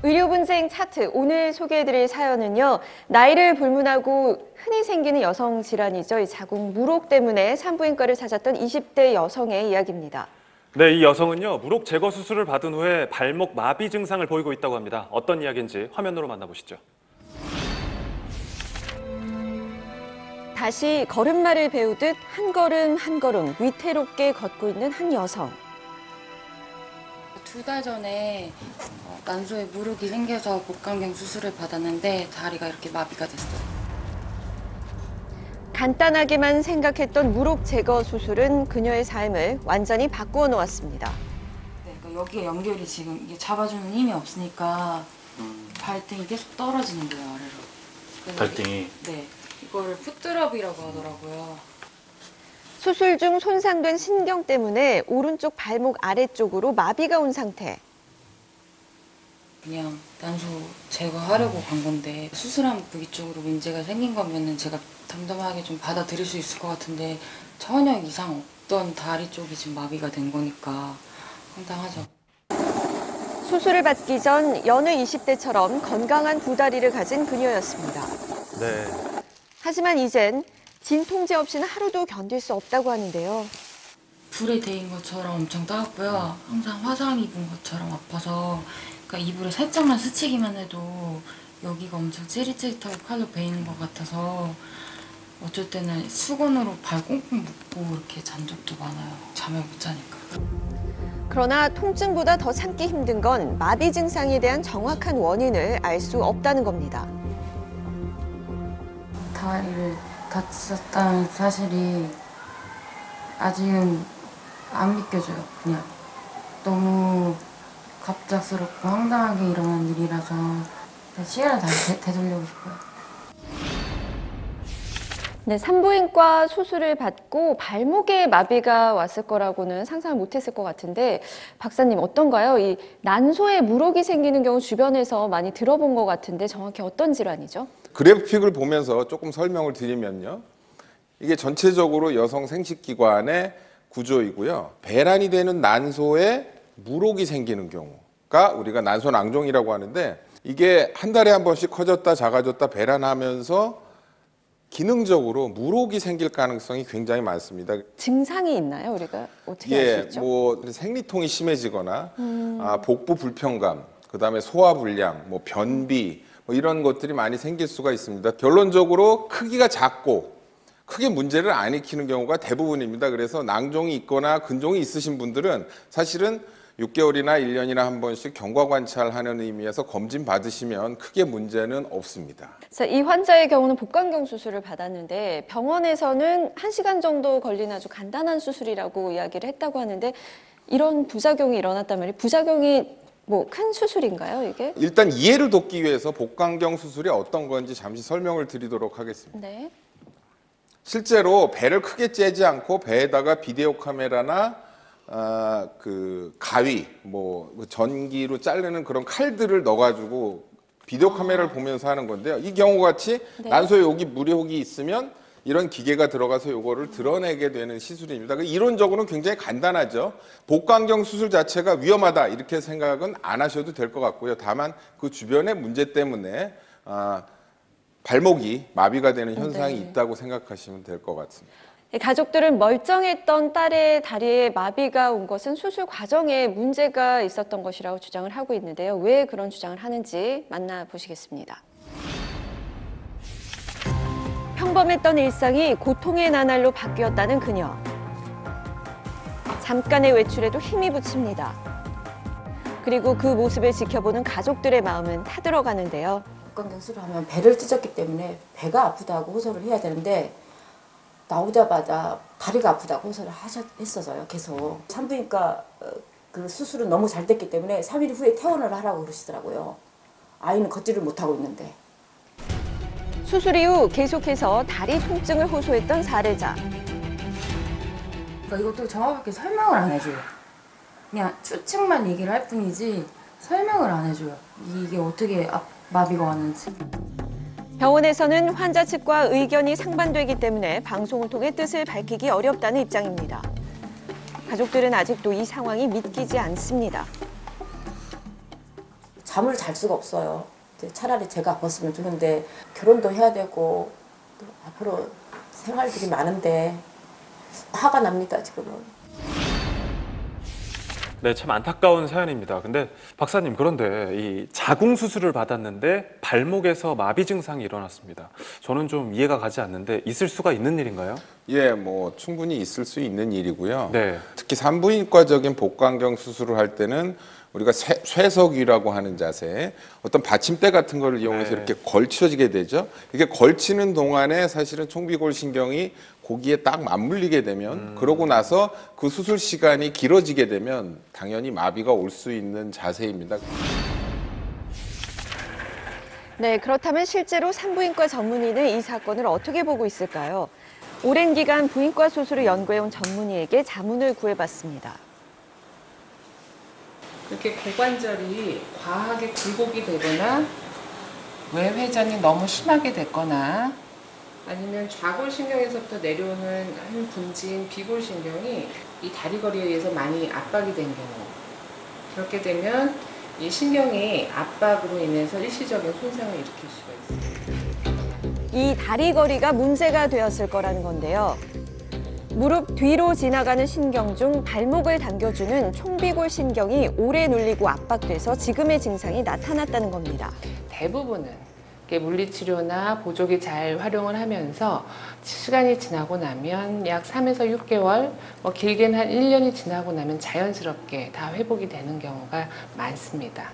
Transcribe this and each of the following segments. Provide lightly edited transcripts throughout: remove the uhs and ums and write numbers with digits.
의료 분쟁 차트, 오늘 소개해드릴 사연은요. 나이를 불문하고 흔히 생기는 여성 질환이죠. 이 자궁 무록 때문에 산부인과를 찾았던 20대 여성의 이야기입니다. 네, 이 여성은요, 무록 제거 수술을 받은 후에 발목 마비 증상을 보이고 있다고 합니다. 어떤 이야기인지 화면으로 만나보시죠. 다시 걸음마를 배우듯 한 걸음 한 걸음 위태롭게 걷고 있는 한 여성. 2달 전에 난소에 무록이 생겨서 복강경 수술을 받았는데 다리가 이렇게 마비가 됐어요. 간단하게만 생각했던 무록 제거 수술은 그녀의 삶을 완전히 바꾸어 놓았습니다. 네, 그러니까 여기에 연결이 지금 이게 잡아주는 힘이 없으니까 발등이 계속 떨어지는 거예요, 아래로. 발등이? 네, 이거를 풋드랍이라고 하더라고요. 수술 중 손상된 신경 때문에 오른쪽 발목 아래쪽으로 마비가 온 상태. 그냥 난소 제거하려고 간 건데 수술하면 그 위쪽으로 문제가 생긴 거면은 제가 담담하게 좀 받아들일 수 있을 것 같은데 전혀 이상 없던 다리 쪽이 지금 마비가 된 거니까 황당하죠. 수술을 받기 전 여느 20대처럼 건강한 두 다리를 가진 그녀였습니다. 네. 하지만 이젠 진통제 없이는 하루도 견딜 수 없다고 하는데요. 불에 데인 것처럼 엄청 따갑고요. 항상 화상 입은 것처럼 아파서 그러니까 이불에 살짝만 스치기만 해도 여기가 엄청 찌릿찌릿하게 칼로 베이는 것 같아서 어쩔 때는 수건으로 발 꽁꽁 묶고 이렇게 잔 적도 많아요. 잠을 못 자니까. 그러나 통증보다 더 참기 힘든 건 마비 증상에 대한 정확한 원인을 알 수 없다는 겁니다. 다리를 다쳤다는 사실이 아직은 안 믿겨져요. 그냥 너무 갑작스럽고 황당하게 일어난 일이라서 시간을 다시 되돌리고 싶어요. 네, 산부인과 수술을 받고 발목에 마비가 왔을 거라고는 상상을 못했을 것 같은데 박사님 어떤가요? 이 난소에 무록이 생기는 경우 주변에서 많이 들어본 것 같은데 정확히 어떤 질환이죠? 그래픽을 보면서 조금 설명을 드리면요. 이게 전체적으로 여성 생식기관의 구조이고요. 배란이 되는 난소에 무록이 생기는 경우가 우리가 난소낭종이라고 하는데 이게 한 달에 한 번씩 커졌다 작아졌다 배란하면서 기능적으로 무록이 생길 가능성이 굉장히 많습니다. 증상이 있나요? 우리가 어떻게 알 수 있죠? 뭐 생리통이 심해지거나 복부 불편감, 그다음에 소화불량, 뭐 변비 뭐 이런 것들이 많이 생길 수가 있습니다. 결론적으로 크기가 작고 크게 문제를 안 일으키는 경우가 대부분입니다. 그래서 낭종이 있거나 근종이 있으신 분들은 사실은 6개월이나 1년이나 한 번씩 경과 관찰하는 의미에서 검진 받으시면 크게 문제는 없습니다. 자, 이 환자의 경우는 복강경 수술을 받았는데 병원에서는 1시간 정도 걸리는 아주 간단한 수술이라고 이야기를 했다고 하는데 이런 부작용이 일어났다면 부작용이 뭐 큰 수술인가요, 이게? 일단 이해를 돕기 위해서 복강경 수술이 어떤 건지 잠시 설명을 드리도록 하겠습니다. 네. 실제로 배를 크게 째지 않고 배에다가 비디오 카메라나 그 가위, 뭐 전기로 자르는 그런 칼들을 넣어가지고 비디오 카메라를 보면서 하는 건데요. 이 경우 같이 네. 난소에 여기 무록이 있으면 이런 기계가 들어가서 이거를 드러내게 되는 시술입니다. 이론적으로는 굉장히 간단하죠. 복강경 수술 자체가 위험하다 이렇게 생각은 안 하셔도 될 것 같고요. 다만 그 주변의 문제 때문에 발목이 마비가 되는 현상이 네. 있다고 생각하시면 될 것 같습니다. 가족들은 멀쩡했던 딸의 다리에 마비가 온 것은 수술 과정에 문제가 있었던 것이라고 주장을 하고 있는데요. 왜 그런 주장을 하는지 만나보시겠습니다. 평범했던 일상이 고통의 나날로 바뀌었다는 그녀. 잠깐의 외출에도 힘이 붙입니다. 그리고 그 모습을 지켜보는 가족들의 마음은 타들어가는데요. 복강경 수술을 하면 배를 찢었기 때문에 배가 아프다고 호소를 해야 되는데 나오자마자 다리가 아프다고 호소를 했어서요. 계속 산부인과 그 수술은 너무 잘 됐기 때문에 3일 후에 퇴원을 하라고 그러시더라고요. 아이는 걷지를 못하고 있는데. 수술 이후 계속해서 다리 통증을 호소했던 사례자. 그러니까 이것도 정확하게 설명을 안 해줘요. 그냥 추측만 얘기를 할 뿐이지 설명을 안 해줘요. 이게 어떻게 마비가 왔는지. 병원에서는 환자 측과 의견이 상반되기 때문에 방송을 통해 뜻을 밝히기 어렵다는 입장입니다. 가족들은 아직도 이 상황이 믿기지 않습니다. 잠을 잘 수가 없어요. 이제 차라리 제가 아팠으면 좋은데 결혼도 해야 되고 또 앞으로 생활들이 많은데 화가 납니다, 지금은. 네, 참 안타까운 사연입니다. 근데 박사님, 그런데 이 자궁 수술을 받았는데 발목에서 마비 증상이 일어났습니다. 저는 좀 이해가 가지 않는데 있을 수가 있는 일인가요? 예, 뭐 충분히 있을 수 있는 일이고요. 네. 특히 산부인과적인 복강경 수술을 할 때는 우리가 쇠석위라고 하는 자세, 어떤 받침대 같은 거를 이용해서 네. 이렇게 걸쳐지게 되죠. 이게 걸치는 동안에 사실은 총비골 신경이 고기에 딱 맞물리게 되면, 그러고 나서 그 수술 시간이 길어지게 되면 당연히 마비가 올 수 있는 자세입니다. 네, 그렇다면 실제로 산부인과 전문의는 이 사건을 어떻게 보고 있을까요? 오랜 기간 부인과 수술을 연구해온 전문의에게 자문을 구해봤습니다. 이렇게 고관절이 과하게 굴곡이 되거나 외회전이 너무 심하게 됐거나 아니면 좌골신경에서부터 내려오는 한 분지인 비골신경이 이 다리걸이에 의해서 많이 압박이 된 경우, 그렇게 되면 이 신경이 압박으로 인해서 일시적인 손상을 일으킬 수가 있습니다. 이 다리 거리가 문제가 되었을 거라는 건데요. 무릎 뒤로 지나가는 신경 중 발목을 당겨주는 총비골 신경이 오래 눌리고 압박돼서 지금의 증상이 나타났다는 겁니다. 대부분은 물리치료나 보조기 잘 활용을 하면서 시간이 지나고 나면 약 3에서 6개월, 길게는 한 1년이 지나고 나면 자연스럽게 다 회복이 되는 경우가 많습니다.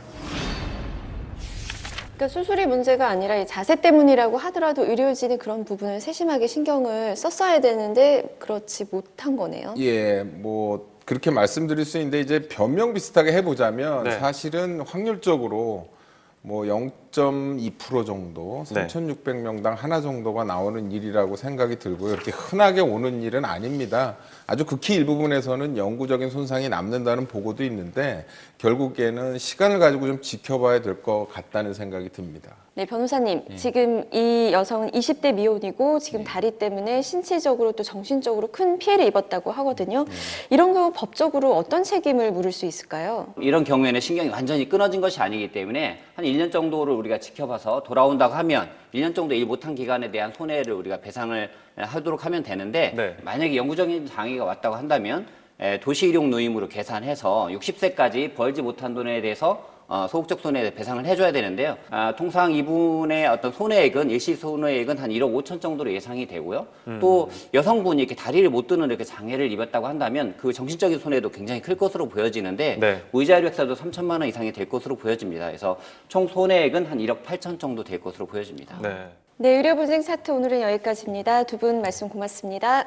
그러니까 수술이 문제가 아니라 이 자세 때문이라고 하더라도 의료진이 그런 부분을 세심하게 신경을 썼어야 되는데 그렇지 못한 거네요. 예, 뭐 그렇게 말씀드릴 수 있는데 이제 변명 비슷하게 해보자면 네. 사실은 확률적으로 뭐 0.2% 정도, 네. 3,600명당 하나 정도가 나오는 일이라고 생각이 들고요. 이렇게 흔하게 오는 일은 아닙니다. 아주 극히 일부분에서는 영구적인 손상이 남는다는 보고도 있는데 결국에는 시간을 가지고 좀 지켜봐야 될 것 같다는 생각이 듭니다. 네, 변호사님. 지금 이 여성은 20대 미혼이고 지금 다리 때문에 신체적으로 또 정신적으로 큰 피해를 입었다고 하거든요. 이런 경우 법적으로 어떤 책임을 물을 수 있을까요? 이런 경우에는 신경이 완전히 끊어진 것이 아니기 때문에 한 1년 정도를 우리가 지켜봐서 돌아온다고 하면 1년 정도 일 못한 기간에 대한 손해를 우리가 배상을 하도록 하면 되는데 네. 만약에 영구적인 장애가 왔다고 한다면 도시일용 노임으로 계산해서 60세까지 벌지 못한 돈에 대해서 소극적 손해 배상을 해줘야 되는데요. 통상 이분의 어떤 손해액은 일시 손해액은 한 1억 5천 정도로 예상이 되고요. 또 여성분이 이렇게 다리를 못 드는 이렇게 장애를 입었다고 한다면 그 정신적인 손해도 굉장히 클 것으로 보여지는데 네. 무이자 이력사도 3천만 원 이상이 될 것으로 보여집니다. 그래서 총 손해액은 한 1억 8천 정도 될 것으로 보여집니다. 네. 네, 의료분쟁 차트 오늘은 여기까지입니다. 두 분 말씀 고맙습니다.